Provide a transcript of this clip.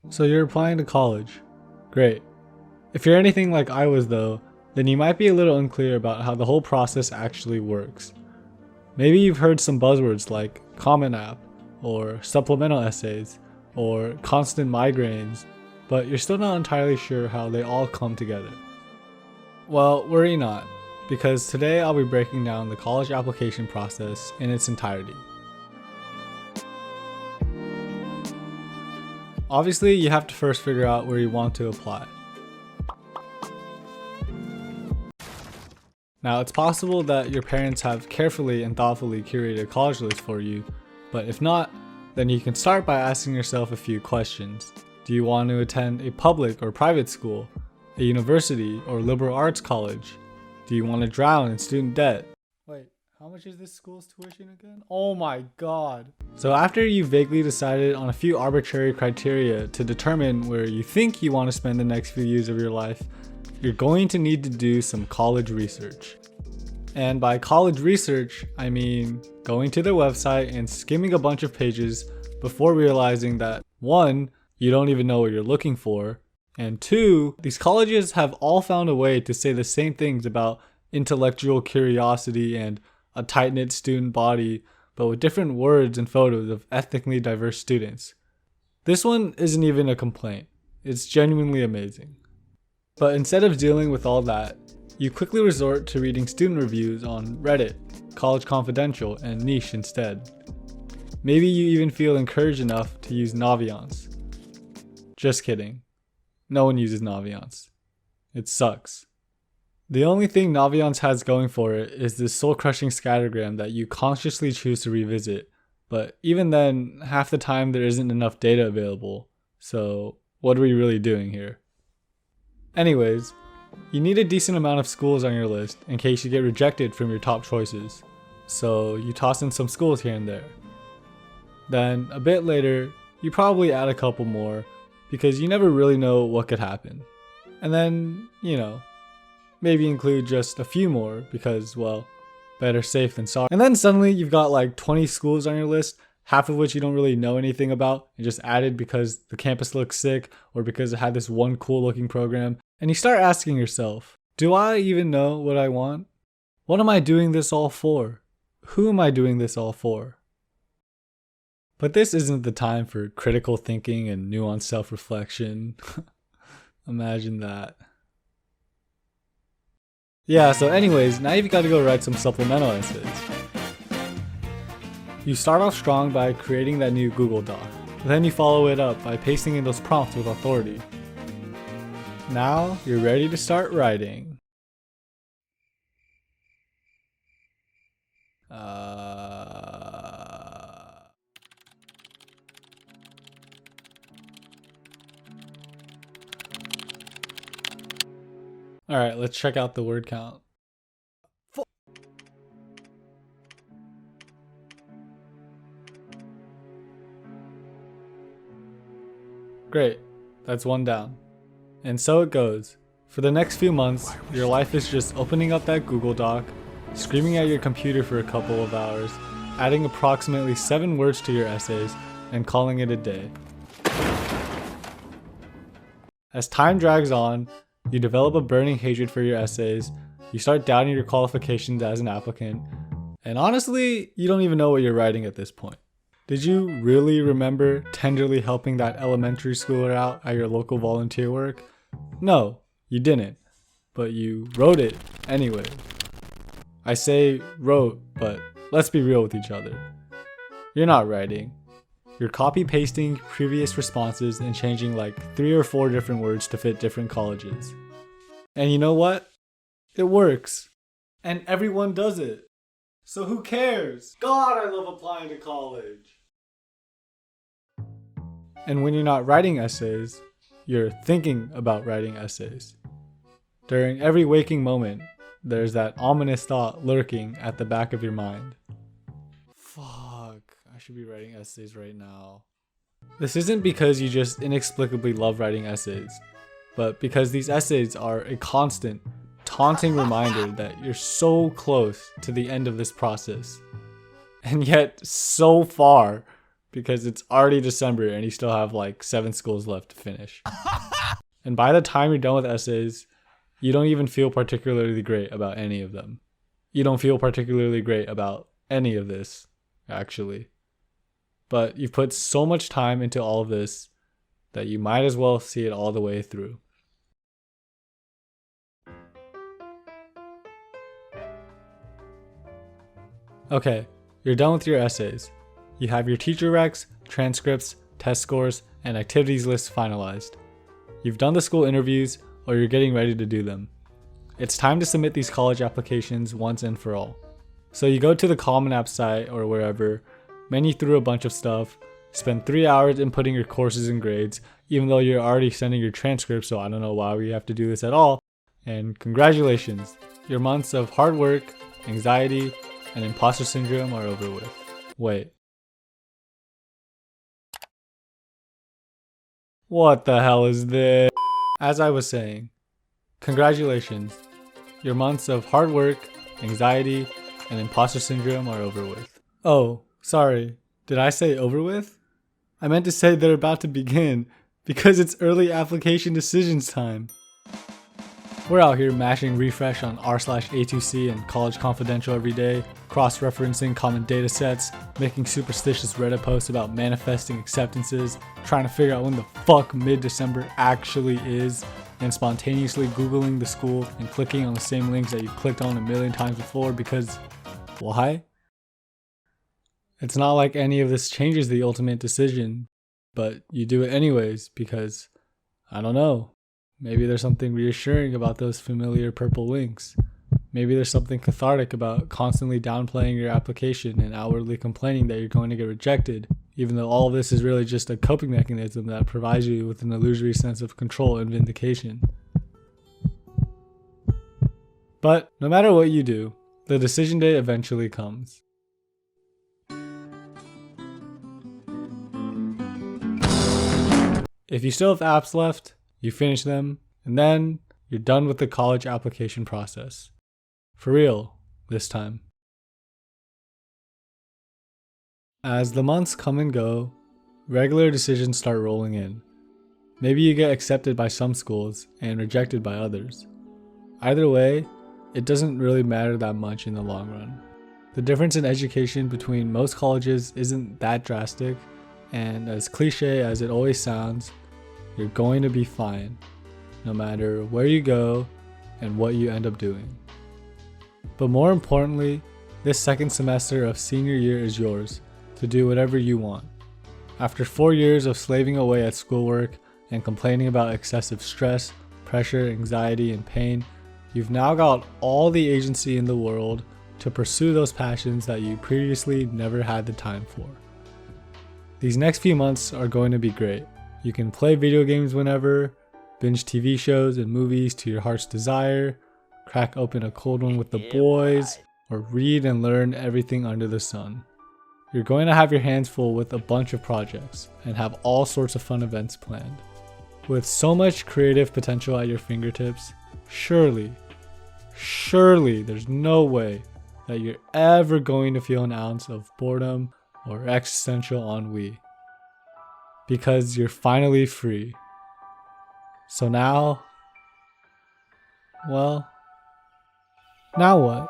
So you're applying to college. Great. If you're anything like I was though, then you might be a little unclear about how the whole process actually works. Maybe you've heard some buzzwords like Common App, or supplemental essays, or constant migraines, but you're still not entirely sure how they all come together. Well, worry not, because today I'll be breaking down the college application process in its entirety. Obviously, you have to first figure out where you want to apply. Now, it's possible that your parents have carefully and thoughtfully curated a college list for you, but if not, then you can start by asking yourself a few questions. Do you want to attend a public or private school, a university or liberal arts college? Do you want to drown in student debt? Wait, how much is this school's tuition again? Oh my god. So after you've vaguely decided on a few arbitrary criteria to determine where you think you want to spend the next few years of your life, you're going to need to do some college research. And by college research, I mean going to their website and skimming a bunch of pages before realizing that 1, you don't even know what you're looking for, and 2, these colleges have all found a way to say the same things about intellectual curiosity and a tight-knit student body, but with different words and photos of ethnically diverse students. This one isn't even a complaint. It's genuinely amazing. But instead of dealing with all that, you quickly resort to reading student reviews on Reddit, College Confidential, and Niche instead. Maybe you even feel encouraged enough to use Naviance. Just kidding. No one uses Naviance. It sucks. The only thing Naviance has going for it is this soul-crushing scattergram that you consciously choose to revisit, but even then, half the time there isn't enough data available, so what are we really doing here? Anyways, you need a decent amount of schools on your list in case you get rejected from your top choices, so you toss in some schools here and there. Then, a bit later, you probably add a couple more, because you never really know what could happen. And then, maybe include just a few more, because, well, better safe than sorry. And then suddenly you've got like 20 schools on your list, half of which you don't really know anything about, and just added because the campus looks sick, or because it had this one cool looking program. And you start asking yourself, do I even know what I want? What am I doing this all for? Who am I doing this all for? But this isn't the time for critical thinking and nuanced self-reflection. Imagine that. Yeah, so anyways, now you've got to go write some supplemental essays. You start off strong by creating that new Google Doc. Then you follow it up by pasting in those prompts with authority. Now you're ready to start writing. Alright, let's check out the word count. Great, that's one down. And so it goes. For the next few months, your life is just opening up that Google Doc, screaming at your computer for a couple of hours, adding approximately 7 words to your essays, and calling it a day. As time drags on, you develop a burning hatred for your essays, you start doubting your qualifications as an applicant, and honestly, you don't even know what you're writing at this point. Did you really remember tenderly helping that elementary schooler out at your local volunteer work? No, you didn't, but you wrote it anyway. I say wrote, but let's be real with each other. You're not writing. You're copy-pasting previous responses and changing like 3 or 4 different words to fit different colleges. And you know what? It works. And everyone does it. So who cares? God, I love applying to college. And when you're not writing essays, you're thinking about writing essays. During every waking moment, there's that ominous thought lurking at the back of your mind. Fuck, I should be writing essays right now. This isn't because you just inexplicably love writing essays, but because these essays are a constant, taunting reminder that you're so close to the end of this process. And yet, so far because it's already December and you still have like 7 schools left to finish. And by the time you're done with essays, you don't even feel particularly great about any of them. You don't feel particularly great about any of this, actually. But you've put so much time into all of this that you might as well see it all the way through. Okay, you're done with your essays. You have your teacher recs, transcripts, test scores, and activities lists finalized. You've done the school interviews, or you're getting ready to do them. It's time to submit these college applications once and for all. So you go to the Common App site or wherever, menu through a bunch of stuff, spend 3 hours inputting your courses and grades, even though you're already sending your transcripts, so I don't know why we have to do this at all. And congratulations, your months of hard work, anxiety, and imposter syndrome are over with. Wait. What the hell is this? As I was saying, congratulations, your months of hard work, anxiety, and imposter syndrome are over with. Oh, sorry, did I say over with? I meant to say they're about to begin, because it's early application decisions time. We're out here mashing refresh on r/A2C and College Confidential every day, cross-referencing common data sets, making superstitious Reddit posts about manifesting acceptances, trying to figure out when the fuck mid-December actually is, and spontaneously Googling the school and clicking on the same links that you clicked on a million times before because, why? It's not like any of this changes the ultimate decision, but you do it anyways because, I don't know, maybe there's something reassuring about those familiar purple links. Maybe there's something cathartic about constantly downplaying your application and outwardly complaining that you're going to get rejected, even though all of this is really just a coping mechanism that provides you with an illusory sense of control and vindication. But no matter what you do, the decision day eventually comes. If you still have apps left, you finish them, and then you're done with the college application process. For real, this time. As the months come and go, regular decisions start rolling in. Maybe you get accepted by some schools and rejected by others. Either way, it doesn't really matter that much in the long run. The difference in education between most colleges isn't that drastic, and as cliche as it always sounds, you're going to be fine, no matter where you go and what you end up doing. But more importantly, this second semester of senior year is yours to do whatever you want. After 4 years of slaving away at schoolwork and complaining about excessive stress, pressure, anxiety, and pain, you've now got all the agency in the world to pursue those passions that you previously never had the time for. These next few months are going to be great. You can play video games whenever, binge TV shows and movies to your heart's desire, crack open a cold one with the boys, or read and learn everything under the sun. You're going to have your hands full with a bunch of projects and have all sorts of fun events planned. With so much creative potential at your fingertips, surely there's no way that you're ever going to feel an ounce of boredom or existential ennui. Because you're finally free. So now, well, now what?